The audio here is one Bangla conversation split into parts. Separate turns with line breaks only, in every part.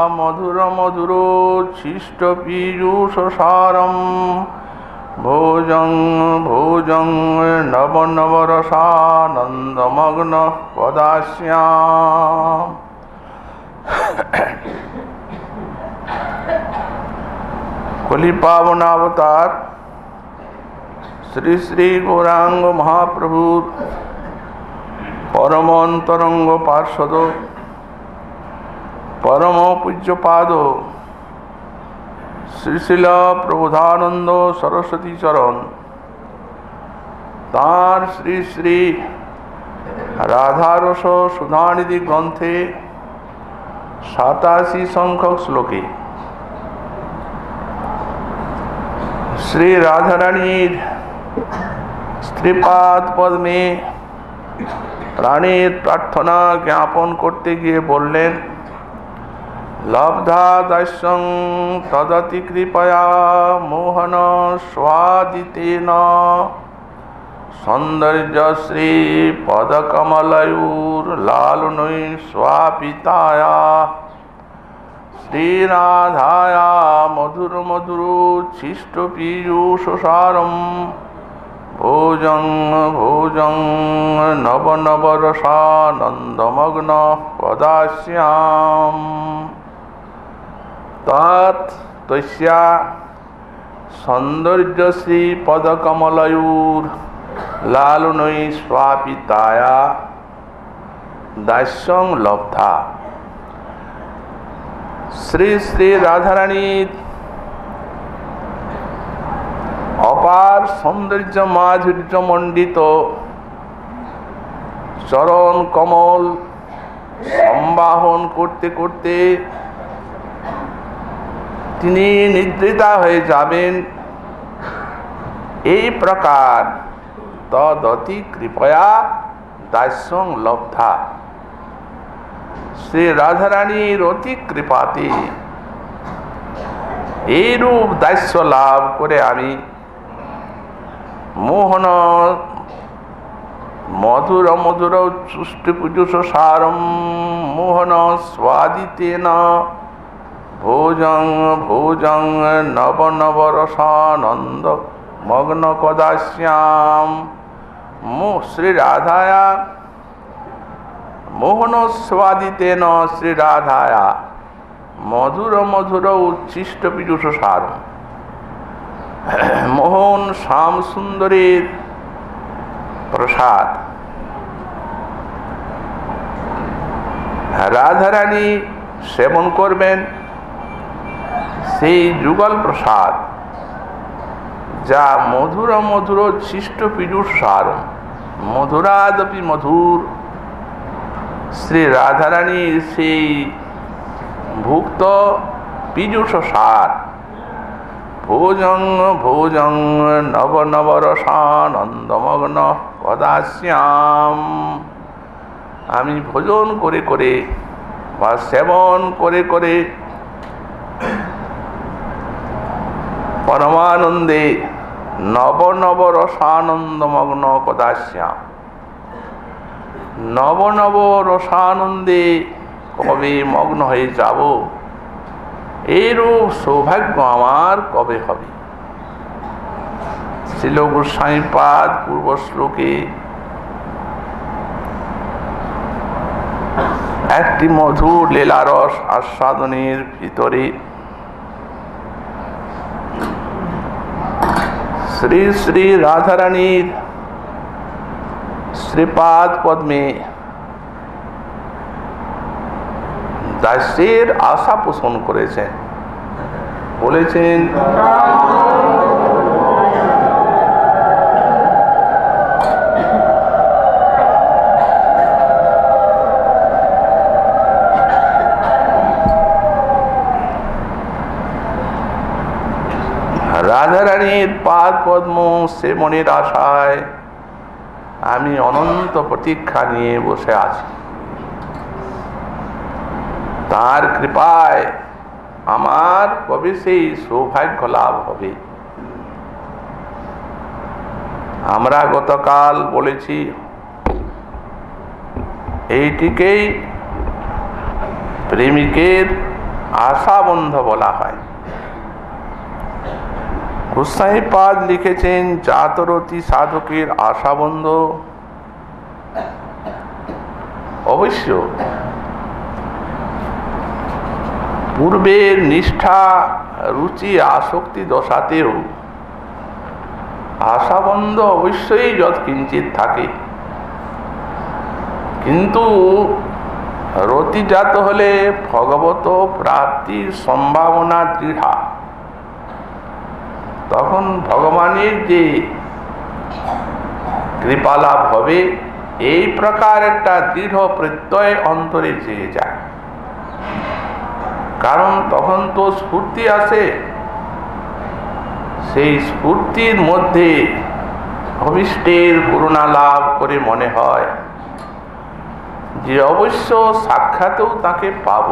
मधुर मधुरोच्छिष्ट पीयूषसारं भोजं भोजं नव नवरसानन्दमग्न वदास्याम्। कलि पावनावतार श्री श्री गौरांग महाप्रभु परम अंतरंग पार्षद परम पूज्य पाद श्रीशिल प्रबोधानंद सरस्वती चरण तार श्री श्री राधारस सुधानिधि ग्रंथे 87 संख्यक श्लोके श्री राधारानीर स्त्रीपाद पद में प्राणेर प्रार्थना ज्ञापन करते गिये बोलें लब्धा दास्यं तदति कृपया मोहन स्वादितेन सौंदर्य श्री पदकमलयोर्लालनै स्वापिताया श्रीराधाया मधुर मधुरोच्छिष्ट पीयूषसारं भोजं भोजं नव नवरसानन्दमग्न वदास्याम्। तत् तस्या सौंदर्य श्री पदकमलयोर्लालनै स्वापिताया दास्यं लब्धा। श्री श्री राधारानी अपार सौंदर्य माधुर्य मंडित चरण कमल संबाहन करते करते तिनी निद्रिता हये जाबेन এই प्रकार तदति कृपया दास्यं लब्धा। श्री राधारानीर अति कृपाते এইরূপ দাস্য লাভ করে আমি মোহন मधुर मधुर चुष्टिपुजुषसारं मोहन स्वादितेन भोजं भोजं नव नवरसानंद मग्न कदास्याम्। श्री राधाया मोहन स्वादितेन श्री राधाया मधुर मधुर उच्छिष्ट पीयूषसारं मोहन श्याम सुंदरीर प्रसाद राधारानी सेवन करबेन सेई जुगल प्रसाद जा मधुर मधुर शिष्ट पीयूषसारं मधुरादपि मधुर श्री राधारानी सेई भुक्त पीयूषसार भोजं भोजं नव नवरसानन्दमग्न कदास्याम्। आमी भोजन करे करे बा सेवन करे करे परमानंदे नव नव रसानंदमग्न कदास्याम्। नव नव रसानंदे कबे मग्न हये जाबो एरूप सौभाग्य आमार कबे हबे। श्रील गोस्वामीपाद पूर्व श्लोके একটি মধুর লীলারস আস্বাদনের ভিতরে শ্রী শ্রী রাধারানীর শ্রীপাদ পদ্মে দাসের আশা পোষণ করেছেন, বলেছেন রাধারানীর পাদ পদ্ম সেবনের আশায় আমি অনন্ত প্রতীক্ষা নিয়ে বসে আছি। তার কৃপায় আমার কবে সেই সৌভাগ্য লাভ হবে। আমরা গতকাল বলেছি এইটিকেই প্রেমিকের আশাবন্ধ বলা হয়। গোস্বামীপাদ লিখেছেন জাতরতি সাধকের আশাবন্ধ অবশ্য পূর্বের নিষ্ঠা রুচি আসক্তি দশাতেও আশাবন্ধ অবশ্যই যৎকিঞ্চিত থাকে, কিন্তু রতিজাত হলে ভগবত প্রাপ্তির সম্ভাবনা দৃঢ়া। তখন ভগবানের যে কৃপালাভ হবে এই প্রকার একটা দৃঢ় প্রত্যয় অন্তরে চেয়ে যায়। কারণ তখন তো স্ফূর্তি আসে, সেই স্ফূর্তির মধ্যে অভিষ্টের করুণা লাভ করে মনে হয় যে অবশ্য সাক্ষাতেও তাকে পাব।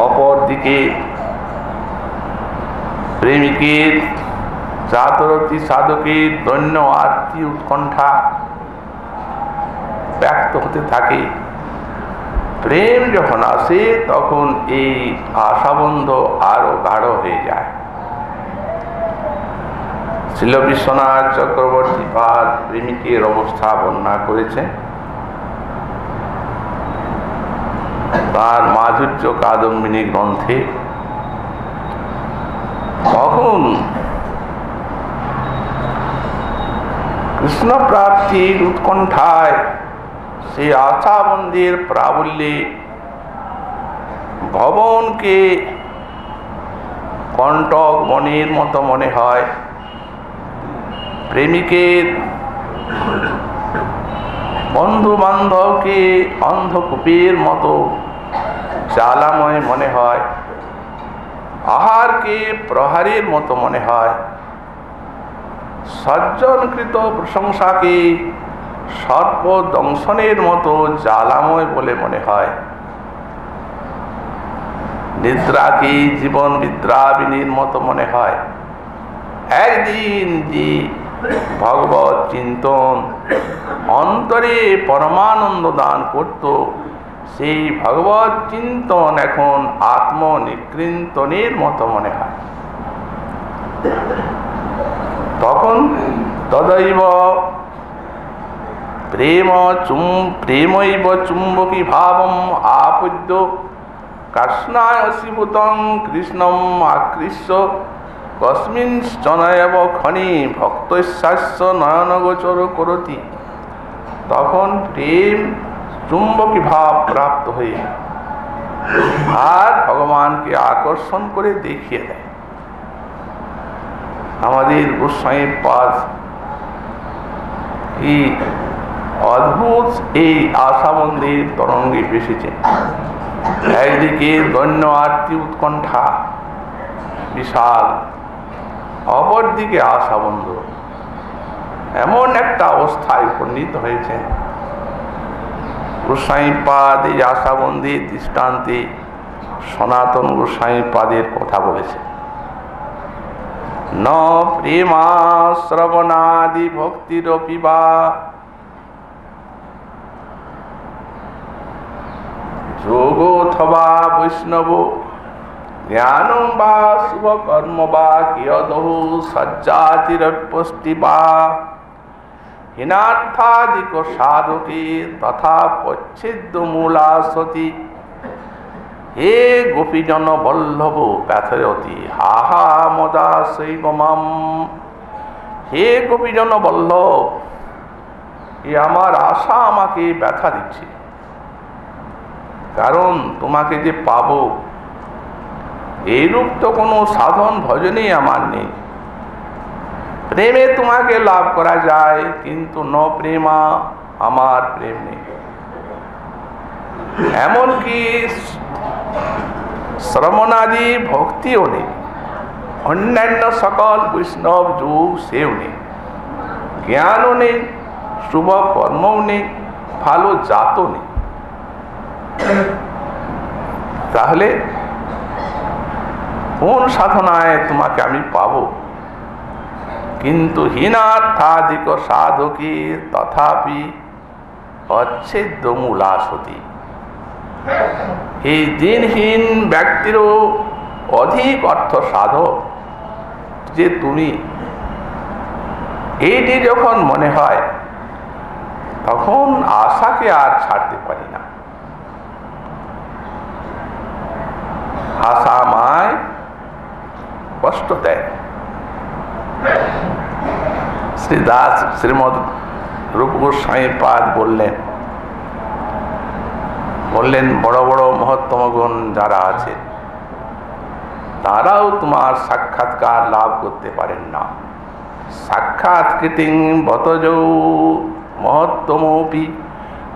অপরদিকে প্রেমিকের জাতরতি সাধকের দৈন্য আরতি উৎকণ্ঠা ব্যক্ত হতে থাকে। প্রেম যখন আসে তখন এই আশাবন্ধ আরো গাঢ় হয়ে যায়। শ্রীল বিশ্বনাথ চক্রবর্তী পাদ প্রেমিকের অবস্থা বর্ণনা করেছেন তার মাধুর্য কাদম্বিনী গ্রন্থে। তখন কৃষ্ণ প্রাপ্তির উৎকণ্ঠায় সেই আশাবন্ধের প্রাবল্যে ভবনকে কণ্টক বনের মতো মনে হয়, প্রেমিকের বন্ধু বান্ধবকে অন্ধকূপের মতো জ্বালাময় মনে হয়, আহারকে প্রহারের মতো মনে হয়, সজ্জনকৃত প্রশংসাকে সর্প দংশনের মতো জ্বালাময় বলে মনে হয়, নিদ্রাকে জীবন বিদ্রাবিনীর মতো মনে হয়। একদিন যে ভগবত চিন্তন অন্তরে পরমানন্দ দান করত, সেই ভগবত চিন্তন এখন আত্মনিকৃন্তনের মতো মনে হয়। তখন তদৈব প্রেমৈব চুম্বকী ভাবম আপদ্য কাষ্ণায়সীভূতং কৃষ্ণম আকৃষ্য কস্মিঞ্চনয়ব খনি ভক্তস্যাস্য নয়নগোচর করতি। তখন প্রেম চুম্বকী ভাব প্রাপ্ত হয়ে আর ভগবানকে আকর্ষণ করে দেখিয়ে দেয়। আমাদের গোস্বামী পাদ কি অদ্ভুত এই আশাবন্ধের তরঙ্গে ভেসেছে। একদিকে দৈন্য আরতি উৎকণ্ঠা বিশাল, অপরদিকে আশাবন্ধ, এমন একটা অবস্থায় উপনীত হয়েছে। গোস্বামী পাদ এই আশাবন্ধের দৃষ্টান্তে সনাতন গোস্বামী পাদের কথা বলেছে। ন প্রেমা শ্রবণাদি ভক্তিরপি বা যোগ অথবা বৈষ্ণব জ্ঞানম বা শুভ কর্ম বা কিয়দহু সজ্জাতিরপুষ্টি বা হীনার্থাদিক সাধকে তথা পচ্ছেদ্য মূলাসতি। হে গোপীজন বল্লভ প্যাথরতি হাহা মদাসৈ গমাম। হে গোপীজন বল্লভ, এ আমার আশা আমাকে ব্যথা দিচ্ছে, কারণ তোমাকে যে পাবো এইরূপ তো কোনো সাধন ভজনই আমার নেই। প্রেমে তোমাকে লাভ করা যায়, কিন্তু ন প্রেমা, আমার প্রেম নেই। এমনকি শ্রমণাদি ভক্তিও নেই, অন্যান্য সকল বৈষ্ণব যোগ সেও নেই, জ্ঞানও নেই, শুভ কর্মও নেই, ভালো জাতও নেই। তাহলে কোন সাধনায় তোমাকে আমি পাবো? কিন্তু হীনার্থাদিক সাধকে তথাপি অচ্ছেদ্য মূলাসতি। এই দিনহীন ব্যক্তিরও অধিক অর্থ সাধক যে তুমি, এইটি যখন মনে হয় তখন আশাকে আর ছাড়তে পারি না। আশা আমায় কষ্ট দেয়। শ্রী দাস শ্রীমদ রূপ গোস্বামী পাদ বললেন বড় বড় মহত্তমগণ যারা আছে তারাও তোমার সাক্ষাৎকার লাভ করতে পারেন না। সাক্ষাৎকৃতিং বতজৌ মহত্তমোপি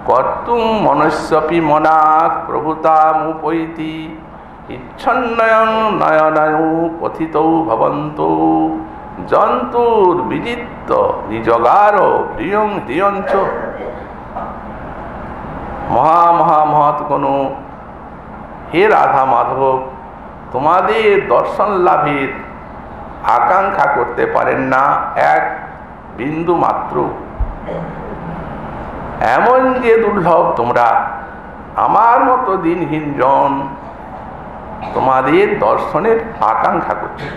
কর্তুং মনুষ্যপি মনাক প্রভুতামুপৈতি ইচ্ছন্নয়ং নয়নয়ৌ পথিতৌ ভবন্তৌ জন্তুর বিজিত্য নিজগার প্রিয়ং হৃয়ঞ্চ। মহৎ কোনো হে রাধা মাধব, তোমাদের দর্শন লাভের আকাঙ্ক্ষা করতে পারেন না এক বিন্দু মাত্র। এমন যে দুর্লভ তোমরা, আমার মতো দিনহীন জন তোমাদের দর্শনের আকাঙ্ক্ষা করছে।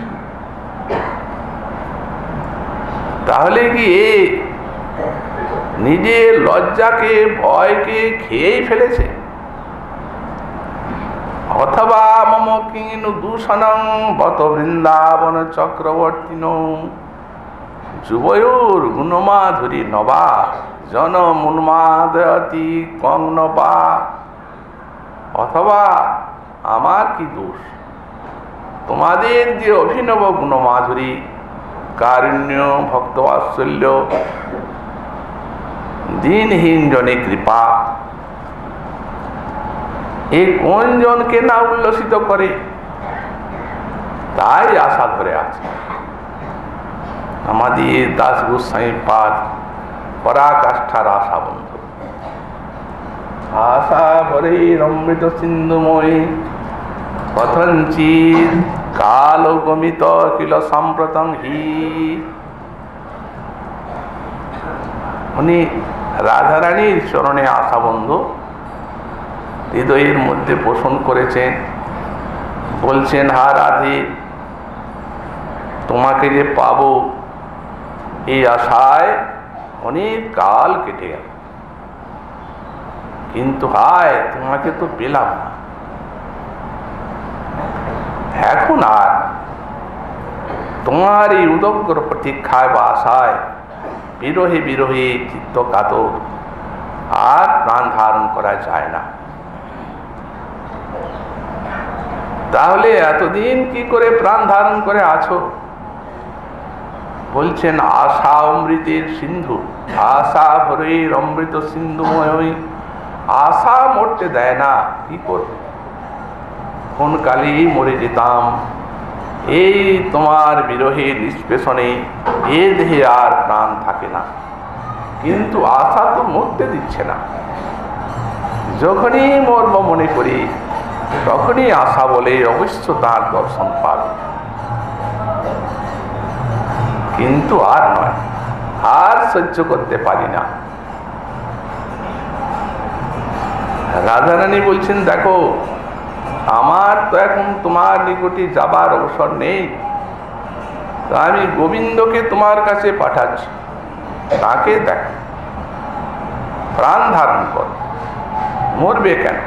তাহলে কি নিজের লজ্জাকে ভয়কে খেয়েই ফেলেছে? অথবা মম কিং দূষণং বত বৃন্দাবন চক্রবর্তীন যুবয়োর গুণমাধুরী নবা জন মুন্মাদয়তি কং নবা। অথবা আমার কি দোষ? তোমাদের যে অভিনব গুণমাধুরী, কারুণ্য, ভক্তবাৎসল্য, দিনহীন জনে কৃপা, এই কোন জনকে না উল্লসিত করে? তাই আশা ধরে আছে। আমাদের দাস গোস্বামী পাদ পরাকাষ্ঠার আশা বন্ধু। আশা ভরে অমৃত সিন্ধুময়ী কথঞ্চিৎ কাল গমিত কিল সাম্প্রতং হি। উনি রাধারানীর চরণে আশা বন্ধু হৃদয়ের মধ্যে পোষণ করেছেন। বলছেন, হা রাধে, তোমাকে যে পাবো এই আশায় অনেক কাল কেটে গেল, কিন্তু হায় তোমাকে তো পেলাম না। এখন আর তোমার এই উদগ্র প্রতীক্ষায় বা আশায় বিরহে বিরহে চিত্ত কাতর, আর প্রাণ ধারণ করা যায় না। তাহলে এতদিন কি করে প্রাণ ধারণ করে আছো? বলছেন, আশা অমৃতের সিন্ধু, আশা ভরের অমৃত সিন্ধুময়। আশা মরতে দেয় না, কি করবে? কোন কালেই মরে যেতাম। এই তোমার বিরহের নিষ্পেষণে এ দেহে আর প্রাণ থাকে না, কিন্তু আশা তো মরতে দিচ্ছে না। যখনই মরব মনে করি, তখনই আশা বলে অবশ্য তার দর্শন পাবে, কিন্তু আর নয়, আর সহ্য করতে পারি না। রাধারানী বলছেন, দেখো আমার তো এখন তোমার নিকটে যাবার অবসর নেই, তো আমি গোবিন্দকে তোমার কাছে পাঠাচ্ছি। তাকে দেখ, প্রাণ ধারণ কর, মরবে কেন?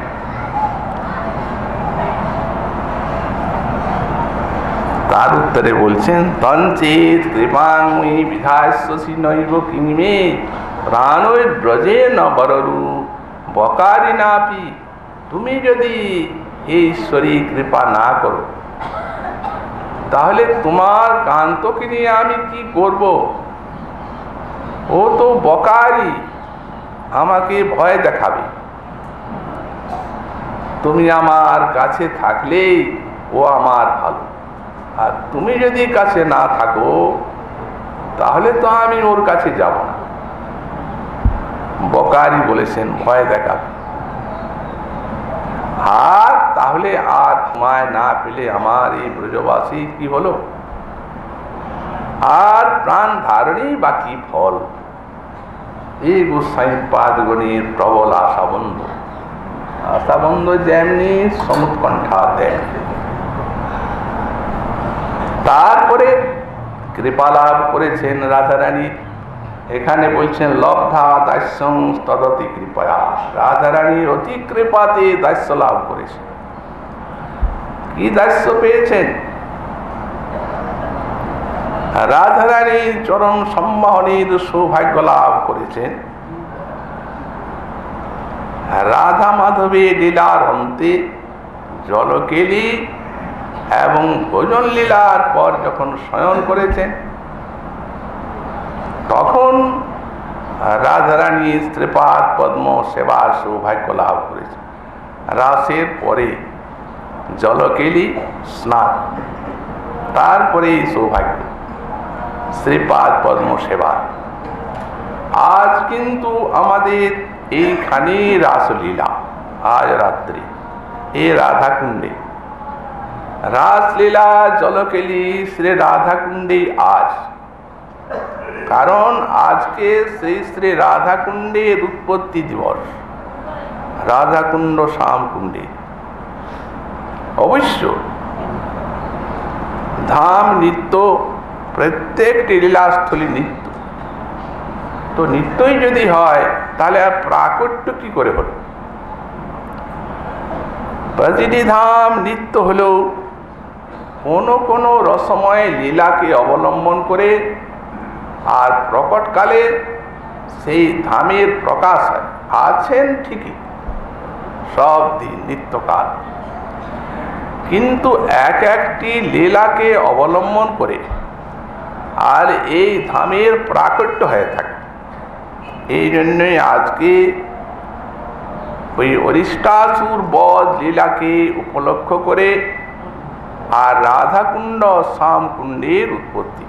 তার উত্তরে বলছেন, তঞ্চেত কৃপাঙ্গি বিধাস্যসি নৈব কিমে প্রাণৈ ব্রজে ন বররু বকারি নাপি। তুমি যদি এই ঈশ্বরী কৃপা না করো, তাহলে তোমার কান্তকে নিয়ে আমি কি করব? ও তো বকারি, আমাকে ভয় দেখাবে। তুমি আমার কাছে থাকলেই ও আমার ভালো, আর তুমি যদি কাছে না থাকো তাহলে তো আমি ওর কাছে যাব না। বকারি বলেছেন ভয় দেখাবে। আর তাহলে আর তোমায় না পেলে আমার এই ব্রজবাসী কি হলো? আর প্রাণ ধারণেই বাকি ফল। এই গোসাই পাদগণের প্রবল আশাবন্ধ, আশাবন্ধ যেমনি সমুৎকণ্ঠা তেমনি। তারপরে কৃপা লাভ করেছেন রাধারানী। এখানে বলছেন লব্ধা দাস্যং তদতি কৃপয়া। রাধারানীর অতি কৃপাতে দাস্য লাভ করেছেন। কি দাস্য পেয়েছেন? রাধারানীর চরণ সম্মানের সৌভাগ্য লাভ করেছেন। রাধা মাধবের লীলার অন্তে জলকেলি এবং ভোজন লীলার পর যখন শয়ন করেছেন, তখন রাধারানী শ্রীপাদ পদ্ম সেবার সৌভাগ্য লাভ করেছে। রাসের পরে জলকেলি স্নান, তারপরে সৌভাগ্য শ্রীপাদ পদ্ম সেবা। আজ কিন্তু আমাদের এইখানে রাসলীলা, আজ রাত্রি এই রাধাকুণ্ডে রাসলীলা জলকেলি শ্রী রাধাকুণ্ডে আজ। কারণ আজকে শ্রী শ্রী রাধাকুণ্ডের উৎপত্তি দিবস, রাধাকুণ্ড শ্যামকুণ্ডে। অবশ্য ধাম নিত্য, প্রত্যেকটি লীলাস্থলী নিত্য। তো নিত্যই যদি হয় তাহলে আর প্রাকট্য কি করে হল? প্রতিটি ধাম নিত্য হলেও কোনো কোনো রসময় লীলাকে অবলম্বন করে আর প্রকটকালে সেই ধামের প্রকাশ হয়। আছেন ঠিকই সব দিন নিত্যকাল, কিন্তু এক একটি লীলাকে অবলম্বন করে আর এই ধামের প্রাকট্য হয়ে থাকে। এই জন্যই আজকে ওই অরিষ্টাসুর বধ লীলাকে উপলক্ষ করে আর রাধাকুণ্ড শ্যামকুণ্ডের উৎপত্তি,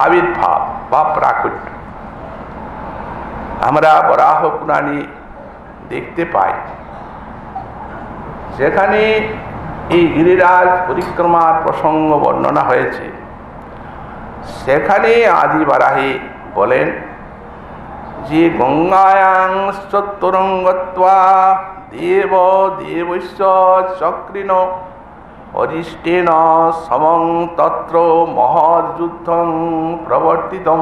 আবির্ভাব বা প্রাকট্য আমরা বরাহ পুরাণে দেখতে পাই। যেখানে এই গিরিরাজ পরিক্রমার প্রসঙ্গ বর্ণনা হয়েছে, সেখানে আদি বারাহে বলেন যে গঙ্গায়াং চতুরঙ্গত্বা দেব দেবস্য চক্রিণ অরিষ্টেন সমং তত্র মহৎ যুদ্ধং প্রবর্তিতম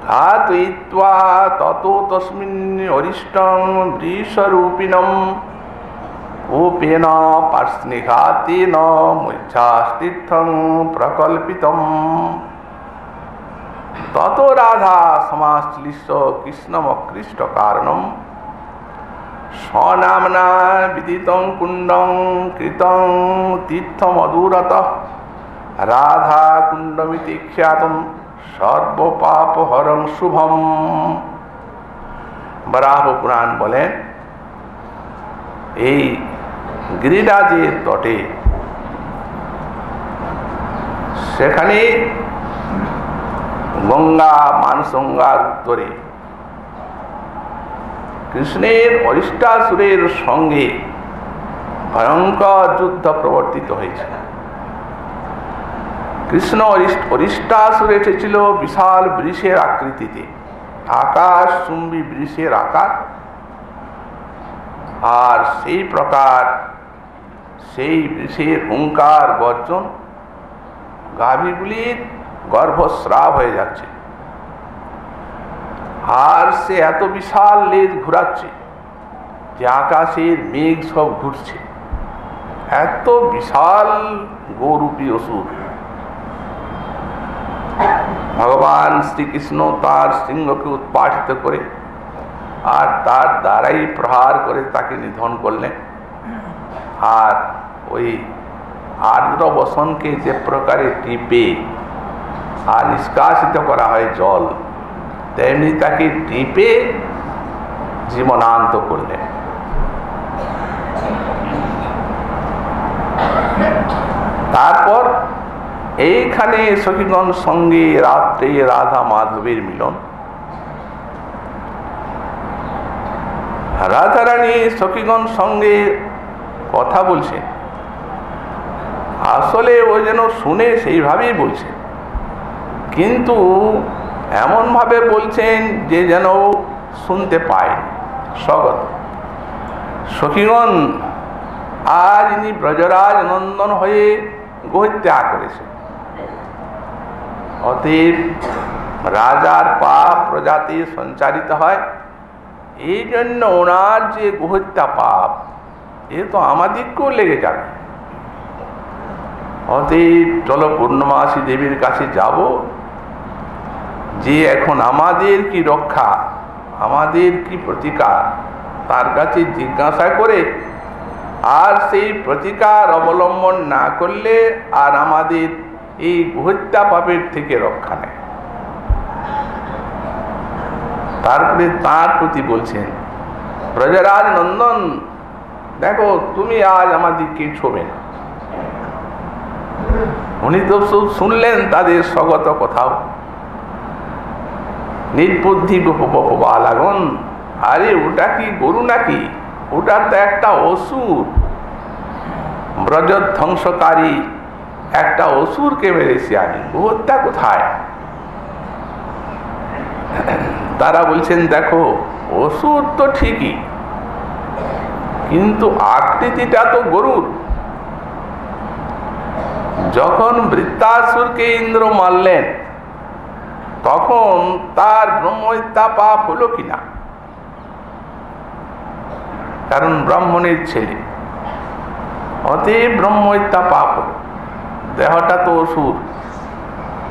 ঘাতয়িত্বা ততো তস্মিন অরিষ্টং বৃষরূপিণম উপেন পার্ষ্ণিঘাতেন মুচ্ছাস্তীর্থং প্রকল্পিতম। তত রাধা সমাশ্লিষ্ট কৃষ্ণমকৃষ্ট কারণম স্বনামনা বিদিতং কুণ্ডং কৃতং তীর্থমদূরত রাধা কুণ্ডমিতি খ্যাতম সর্বপাপহরং শুভম। বরাহ পুরাণ বলেন এই গিরিরাজের তটে, সেখানে গঙ্গা মানসঙ্গার উত্তরে কৃষ্ণের অরিষ্টাসুরের সঙ্গে ভয়ঙ্কর যুদ্ধ প্রবর্তিত হয়েছে। কৃষ্ণ অরিষ্টাসুর এসেছিল বিশাল বৃষের আকৃতিতে, আকাশ চুম্বী বৃষের আকার, আর সেই প্রকার সেই বৃষের হুঙ্কার গর্জন, গাভীগুলির গর্ভস্রাব হয়ে যাচ্ছে। আর সে এত বিশাল লেজ ঘুরাচ্ছে যে আকাশের মেঘ সব ঘুরছে। এত বিশাল গৌরূপী অসুর। ভগবান শ্রীকৃষ্ণ তার সিংহকে উৎপাটিত করে আর তার দ্বারাই প্রহার করে তাকে নিধন করলেন। আর ওই আর্দ্র বসনকে যে প্রকারে টিপে আর নিষ্কাশিত করা হয় জল, তেমনি তাকে টিপে জীবনান্ত করলেন। তারপর এইখানে সখীগণ সঙ্গে রাত্রে রাধা মাধবের মিলন। রাধারানী সখীগণ সঙ্গে কথা বলছেন, আসলে ও যেন শুনে সেইভাবেই বলছেন, কিন্তু এমন ভাবে বলছেন যে যেন শুনতে পায় স্বগত। সখীগণ আজ ইনি ব্রজরাজ নন্দন হয়ে গোহত্যা করেছেন, অতএব রাজার পাপ প্রজাতি সঞ্চারিত হয়। এই জন্য ওনার যে গোহত্যা পাপ, এ তো আমাদেরকেও লেগে যাবে। অতএব চলো পূর্ণমাসী দেবীর কাছে যাব, যে এখন আমাদের কি রক্ষা, আমাদের কি প্রতিকার, তার কাছে জিজ্ঞাসা করে আর সেই প্রতিকার অবলম্বন না করলে আর আমাদের এই হত্যা পাপের থেকে রক্ষা নেই। তারপরে তার প্রতি বলছেন, ব্রজরাজ নন্দন দেখো, তুমি আজ আমাদেরকে ছোবে না। উনি তো শুনলেন তাদের স্বগত কথাও। নির্বুদ্ধি লাগন, আরে ওটা কি গরু নাকি, ওটা তো একটা অসুর, ব্রজ ধ্বংসকারী একটা অসুরকে মেরেছি আমি, হত্যা কোথায়? তারা বলছেন, দেখো অসুর তো ঠিকই, কিন্তু আকৃতিটা তো গরুর। যখন বৃত্তাসুরকে ইন্দ্র মারলেন তখন তার ব্রহ্মহত্যা পাপ হলো কিনা? কারণ ব্রাহ্মণের ছেলে, অতএব ব্রহ্মহত্যা পাপ হলো। দেহটা তো অসুর,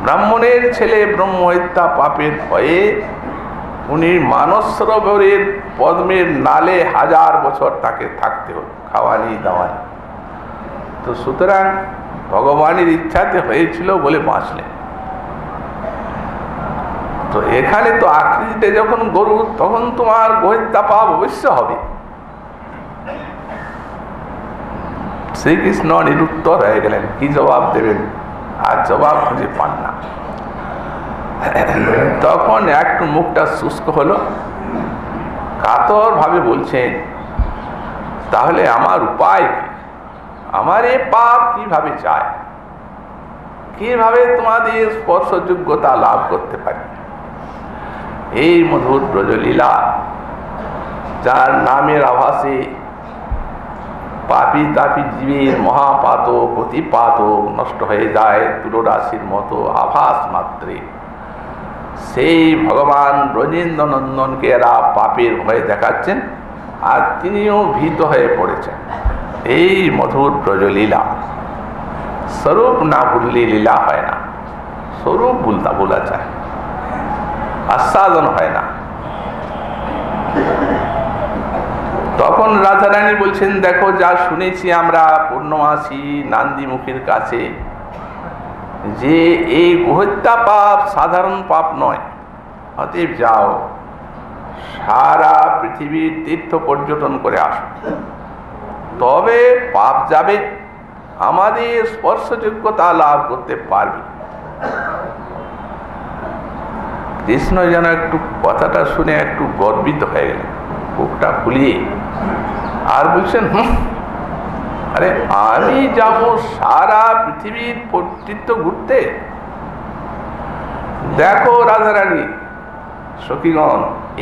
ব্রাহ্মণের ছেলে ব্রহ্মহত্যা পাপের ভয়ে উনি মানস সরোবরের পদ্মের নালে 1000 বছর তাকে থাকতে হল, খাওয়ানি দাওয়ানি। তো সুতরাং ভগবানের ইচ্ছাতে হয়েছিল বলে বাঁচলেন। তো এখানে তো আকৃতিতে যখন গরু, তখন তোমার গোহত্যা পাপ অবশ্য হবে। শ্রীকৃষ্ণ নিরুত্তর হয়ে গেলেন, কি জবাব দেবেন, আর জবাব খুঁজে পান না। তখন একটু মুখটা শুষ্ক হলো, কাতর ভাবে বলছেন, তাহলে আমার উপায় কি? আমার এ পাপ কিভাবে যায়, কিভাবে তোমাদের স্পর্শযোগ্যতা লাভ করতে পারি? এই মধুর ব্রজলীলা, যার নামের আভাসে পাপী তাপী জীবের মহাপাতক অতিপাতক নষ্ট হয়ে যায় তুলরাশির মতো আভাস মাত্রে, সেই ভগবান ব্রজেন্দ্র নন্দনকে এরা পাপের ভয়ে দেখাচ্ছেন, আর তিনিও ভীত হয়ে পড়েছেন। এই মধুর ব্রজলীলা, স্বরূপ না ভুললে লীলা হয় না, স্বরূপ বলা যায়, আস্বাদন হয় না। তখন রাধারানী বলছেন, দেখো যা শুনেছি আমরা পূর্ণমাসী নান্দিমুখের কাছে, যে এই গোহত্যা পাপ সাধারণ পাপ নয়। অতএব যাও, সারা পৃথিবীর তীর্থ পর্যটন করে আসো, তবে পাপ যাবে, আমাদের স্পর্শযোগ্যতা লাভ করতে পারবি। কৃষ্ণ যেন একটু কথাটা শুনে একটু গর্বিত হয়ে গেলেন, বুকটা ফুলিয়ে, আর বলছেন, আরে আমি যাব সারা পৃথিবীর তীর্থ ঘুরতে? দেখো রাধারানী সখীগণ,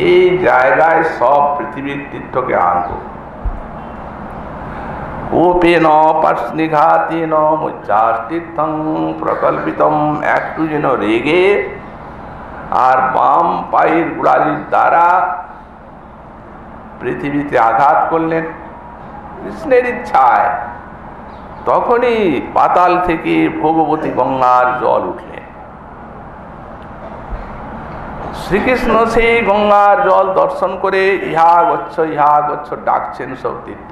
এই জায়গায় সব পৃথিবীর তীর্থকে আনবো। কোপেন পার্শ্বনিঘাতেন মুচ্চাস্তীর্থং প্রকল্পিতম, একটু যেন রেগে আর বাম পায়ের গোড়ালির দ্বারা পৃথিবীতে আঘাত করলেন কৃষ্ণের ইচ্ছায়। তখনই পাতাল থেকে ভগবতী গঙ্গার জল উঠলেন। শ্রীকৃষ্ণ সেই গঙ্গার জল দর্শন করে ইহা গচ্ছ ডাকছেন সব তীর্থ।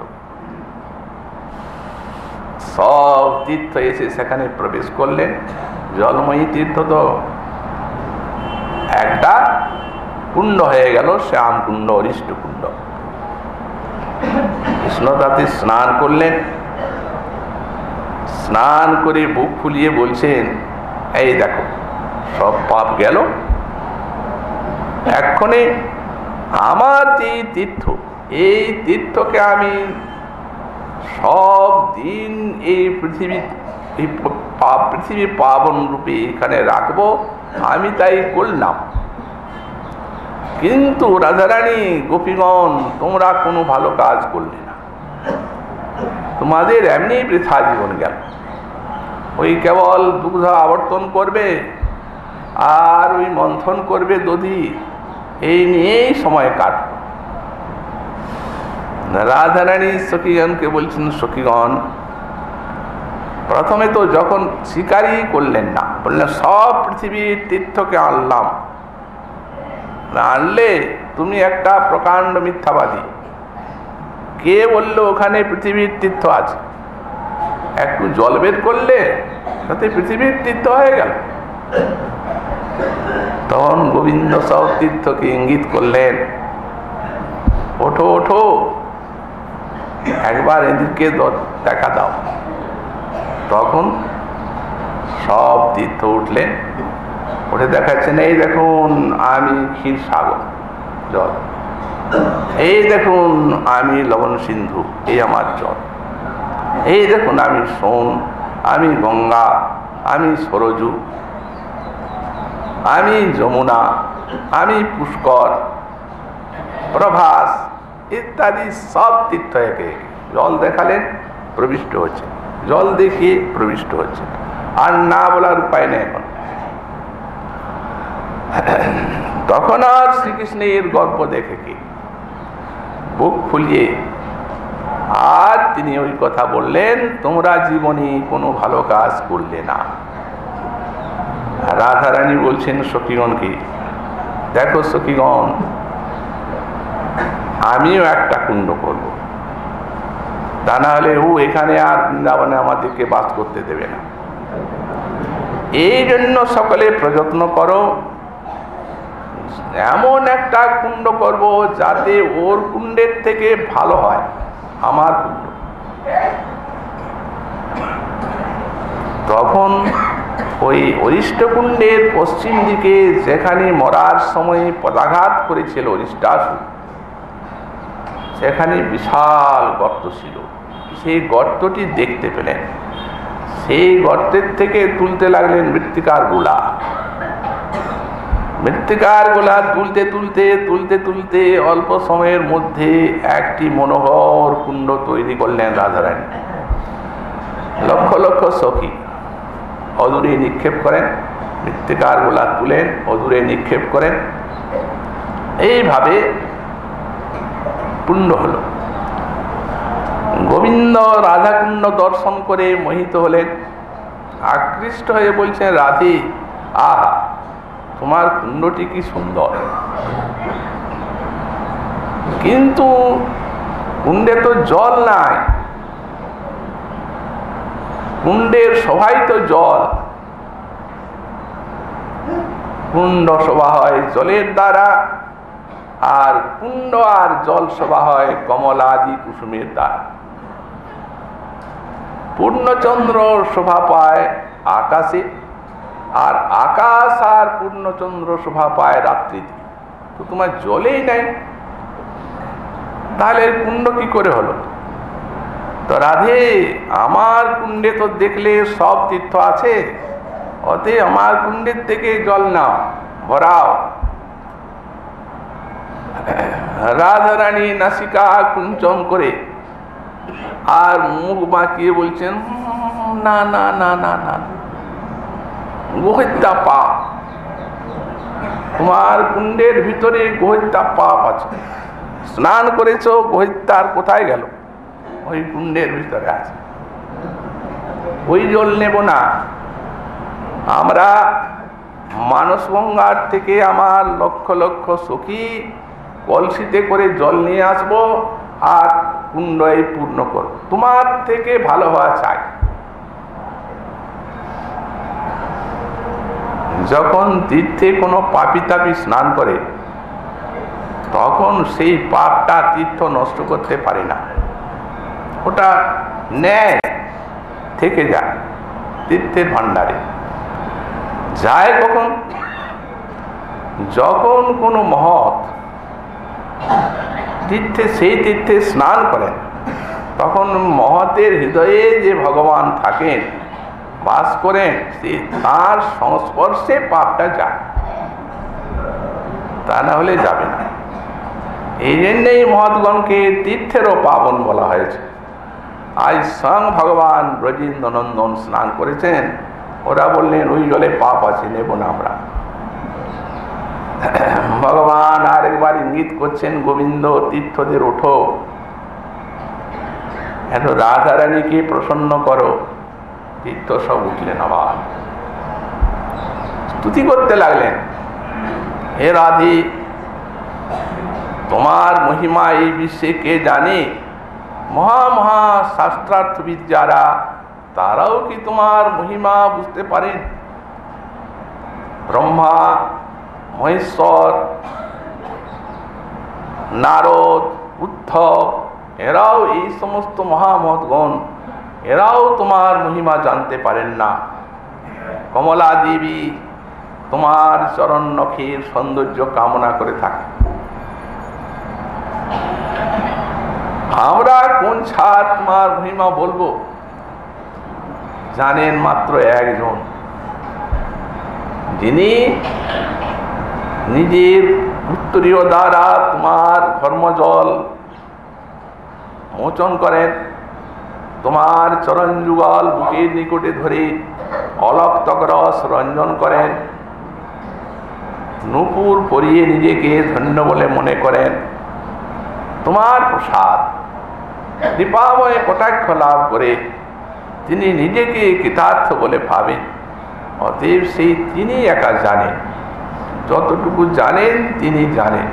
সব তীর্থ এসে সেখানে প্রবেশ করলেন। জলময়ী তীর্থ তো একটা কুণ্ড হয়ে গেল, শ্যাম কুণ্ড, অরিষ্ট কুণ্ড। কৃষ্ণ তাতে স্নান করলেন। স্নান করে বুক ফুলিয়ে বলছেন, এই দেখো সব পাপ গেল। এক্ষণে আমার যে তীর্থ, এই তীর্থকে আমি সব দিন এই পৃথিবী পাবন রূপে এখানে রাখবো, আমি তাই করলাম। কিন্তু রাধারানী, গোপীগণ, তোমরা কোনো ভালো কাজ করলে না। তোমাদের এমনি বৃথা জীবন গেল। ওই কেবল দুগ্ধ আবর্তন করবে আর ওই মন্থন করবে দধি, এই নিয়েই সময় কাটবে। রাধারানী সখীগণকে বলছেন, সখীগণ, প্রথমে তো যখন স্বীকারই করলেন না, বললেন সব পৃথিবীর তীর্থকে আনলাম, আনলে তুমি একটা প্রকাণ্ড মিথ্যাবাদী। কে বললো ওখানে পৃথিবীর তীর্থ আছে? একটু জল বের করলে তাতে পৃথিবীর তীর্থ হয়ে গেল। তখন গোবিন্দ সব তীর্থকে ইঙ্গিত করলেন, ওঠো ওঠো, একবার এদিকে দেখা দাও। তখন সব তীর্থ উঠলেন, উঠে দেখাচ্ছেন, এই দেখুন আমি ক্ষীর সাগর জল, এই দেখুন আমি লবণ সিন্ধু, এই আমার জল, এই দেখুন আমি সোন, আমি গঙ্গা, আমি সরজু, আমি যমুনা, আমি পুষ্কর, প্রভাস ইত্যাদি সব তীর্থ একে জল দেখালেন, প্রবিষ্ট হচ্ছে। জল দেখিয়ে প্রবিষ্ট হচ্ছে, আর না বলার উপায় নেই এখন। তখন আর শ্রীকৃষ্ণের গল্প দেখে কি বুক ফুলিয়ে আর তিনি ওই কথা বললেন, তোমরা জীবনে কোনো ভালো কাজ করলে না। রাধারানী বলছেন সখীগণকে, দেখো সখীগণ, আমিও একটা কুণ্ড করব, তা না হলে ও এখানে আর বৃন্দাবনে আমাদেরকে বাস করতে দেবে না। এই জন্য সকলে প্রযত্ন করো, এমন একটা কুণ্ড করব যাতে ওর কুণ্ডের থেকে ভালো হয় আমার কুণ্ড। তখন ওই অরিষ্ট কুণ্ডের পশ্চিম দিকে, যেখানে মরার সময় পদাঘাত করেছিল অরিষ্টাসুর, সেখানে বিশাল গর্ত ছিল। সেই গর্তটি দেখতে পেলেন। সেই গর্তের থেকে তুলতে লাগলেন মৃত্তিকার গোলা। মৃত্তিকার গোলা তুলতে তুলতে তুলতে তুলতে অল্প সময়ের মধ্যে একটি মনোহর কুণ্ড তৈরি করলেন রাধারানী। লক্ষ লক্ষ সখী অদূরে নিক্ষেপ করেন, মৃত্তিকার গোলা তুলেন, অদূরে নিক্ষেপ করেন। এইভাবে কুণ্ড হলো। গোবিন্দ রাধাকুণ্ড দর্শন করে মোহিত হলেন, আকৃষ্ট হয়ে বলছেন, রাধে, আহা, তোমার কুণ্ডটি কি সুন্দর, কিন্তু কুণ্ডে তো জল নাই, কুণ্ডের শোভাই তো জল। কুণ্ড শোভা হয় জলের দ্বারা, আর কুণ্ড আর জল শোভা হয় কমলাদি কুসুমের দ্বারা। পূর্ণচন্দ্র শোভা পায় আকাশে, আর আকাশ আর পূর্ণচন্দ্র শোভা পায় রাত্রিতে। তো তোমার জলেই নাই, তাহলে কুণ্ড কি করে হলো? তো রাধে, আমার কুণ্ডে তো দেখলে সব তীর্থ আছে, অতএব আমার কুণ্ডের থেকে জল নাও, ভরাও। রাধারানী নাসিকা কুঞ্চন করে আর মুখ বাঁকিয়ে বলছেন, না না না না না, গোহত্যা পাপ, তোমার কুণ্ডের ভিতরে গোহত্যা পাপ আছে, স্নান করেছো, গোহত্যার কোথায় গেল? ওই কুণ্ডের ভিতরে আছে, ওই জল নেব না। আমরা মানস গঙ্গার থেকে আমার লক্ষ লক্ষ সখী কলসিতে করে জল নিয়ে আসবো আর কুণ্ডই পূর্ণ করব। তোমার থেকে ভালো হওয়া চাই। যখন তীর্থে কোনো পাপী তাপী স্নান করে তখন সেই পাপটা তীর্থ নষ্ট করতে পারে না, ওটা ন্যায় থেকে যায় তীর্থের ভান্ডারে। যায় কখন? যখন কোনো মহৎ তীর্থে, সেই তীর্থে স্নান করেন, তখন মহতের হৃদয়ে যে ভগবান থাকেন, বাস করেন, তার সংস্পর্শে পাপটা যায়, তা না হলে যাবে না। এই জন্যই মহৎগণকে তীর্থেরও পাবন বলা হয়েছে। আজ স্বয়ং ভগবান ব্রজেন্দ্র নন্দন স্নান করেছেন, ওরা বললেন ওই জলে পাপ আছে, নেব না আমরা। ভগবান আরেকবার ইঙ্গিত করছেন, গোবিন্দ তীর্থদের ওঠো, এত রাধা রানীকে প্রসন্ন করো। তীর্থ সব উঠলেন, আবার স্তুতি করতে লাগলেন, হে রাধে, তোমার মহিমা এই বিশ্বে কে জানে? মহা মহা শাস্ত্রার্থবিদ যারা, তারাও কি তোমার মহিমা বুঝতে পারেন? ব্রহ্মা, মহেশ্বর, নারদ, উদ্ধব, এরাও, এই সমস্ত মহামহৎগণ, এরাও তোমার মহিমা জানতে পারেন না। কমলা দেবী তোমার চরণ নখের সৌন্দর্য কামনা করে থাকে। আমরা কোন ছাড় তোমার মহিমা বলবো? জানেন মাত্র একজন, যিনি নিজের উত্তরীয় দ্বারা তোমার ধর্মজল মোচন করেন, তোমার চরণ যুগল বুকের নিকটে ধরে অলক্তক রস রঞ্জন করেন, নূপুর পরিয়ে নিজেকে ধন্য বলে মনে করেন। তোমার প্রসাদ কৃপাময় কটাক্ষ লাভ করে তিনি নিজেকে কৃতার্থ বলে ভাবেন। অতএব সেই তিনি একা জানেন, যতটুকু জানেন তিনি জানেন।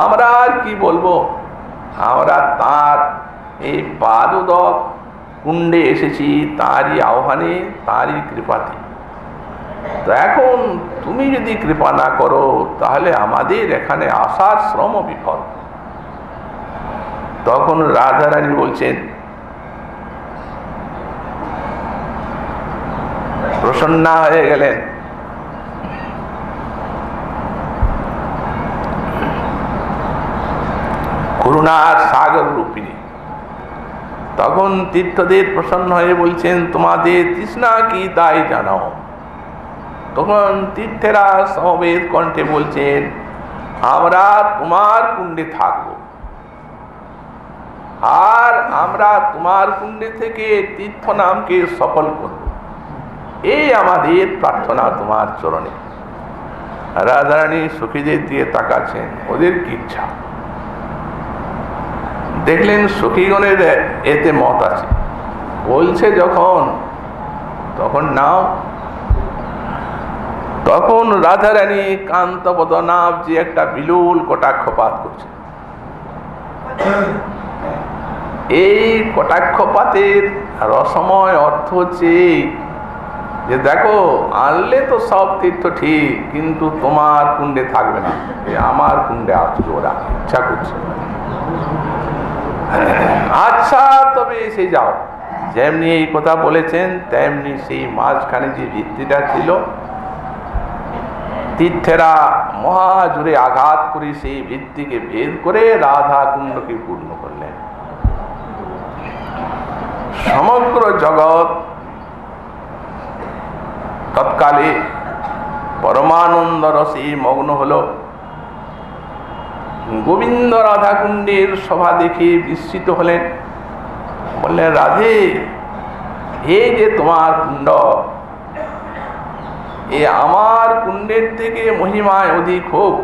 আমরা আর কি বলবো? আমরা তার এই পাদুদক কুণ্ডে এসেছি তারই আহ্বানে, তারই কৃপাতে। তো এখন তুমি যদি কৃপা না করো, তাহলে আমাদের এখানে আসার শ্রম বিফল। তখন রাধারানী বলছেন, প্রসন্না হয়ে গেলেন। করুণার সাগর রূপিণী। তখন তীর্থদের প্রসন্ন হয়ে বলছেন, তোমাদের তৃষ্ণা কি তাই জানাও। তখন তীর্থেরা সমবেত কণ্ঠে বলছেন, আমরা তোমার কুণ্ডে থাকব, আর আমরা তোমার কুণ্ডে থেকে তীর্থ নামকে সফল করব, এই আমাদের প্রার্থনা তোমার চরণে। রাধারানী সখীদের দিয়ে তাকাচ্ছেন, ওদের কি ইচ্ছা। দেখলেন সখীগণের এতে মত আছে, বলছে যখন তখন নাও। তখন রাধারানী কান্তবদনাভ যে একটা বিলুল কটাক্ষপাত করছে। এই কটাক্ষপাতের রসময় অর্থ হচ্ছে যে দেখো, আনলে তো সব তীর্থ ঠিক, কিন্তু তোমার কুণ্ডে থাকবে না, আমার কুণ্ডে আসবে ওরা, ইচ্ছা করছে। আচ্ছা তবে এসে যাও। যেমনি এই কথা বলেছেন, তেমনি সেই মাঝখানে যে ভিত্তিটা ছিল, তীর্থেরা মহাজুড়ে আঘাত করে সেই ভিত্তিকে ভেদ করে রাধা কুণ্ডকে পূর্ণ করলেন। সমগ্র জগৎ তৎকালে পরমানন্দ রসে মগ্ন হল। গোবিন্দ রাধা কুণ্ডের শোভা দেখে বিস্মিত হলেন, বললেন, রাধে, এই যে তোমার কুণ্ড, এ আমার কুণ্ডের থেকে মহিমায় অধিক হোক,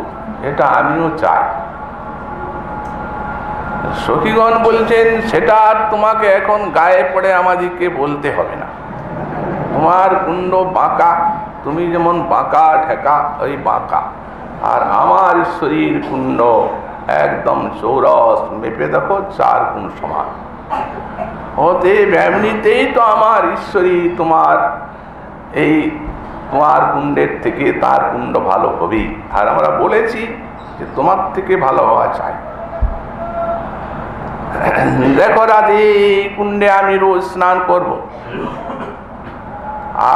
এটা আমিও চাই। সখীগণ বলছেন, সেটা আর তোমাকে এখন গায়ে পড়ে আমাদেরকে বলতে হবে না। তোমার কুণ্ড বাঁকা, তুমি যেমন বাঁকা ঠেকা ওই বাঁকা, আর আমার ঈশ্বরীর কুণ্ড একদম চৌরস, মেপে দেখো 4 গুণ সমান। অতএব এমনিতেই তো আমার ঈশ্বরী তোমার এই তোমার কুণ্ডের থেকে তার কুণ্ড ভালো হবেই। আর আমরা বলেছি যে তোমার থেকে ভালো হওয়া চাই। দেখো রাধে, কুণ্ডে আমি রোজ স্নান করব,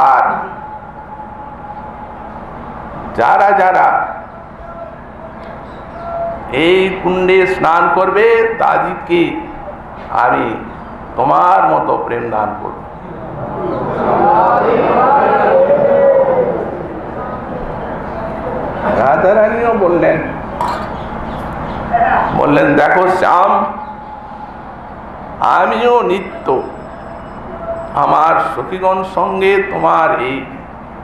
আর যারা যারা এই কুণ্ডে স্নান করবে তাদেরকে আমি তোমার মতো প্রেম দান করব। রাধারানীও বললেন দেখো শ্যাম, আমিও নিত্য আমার সখীগণ সঙ্গে তোমার এই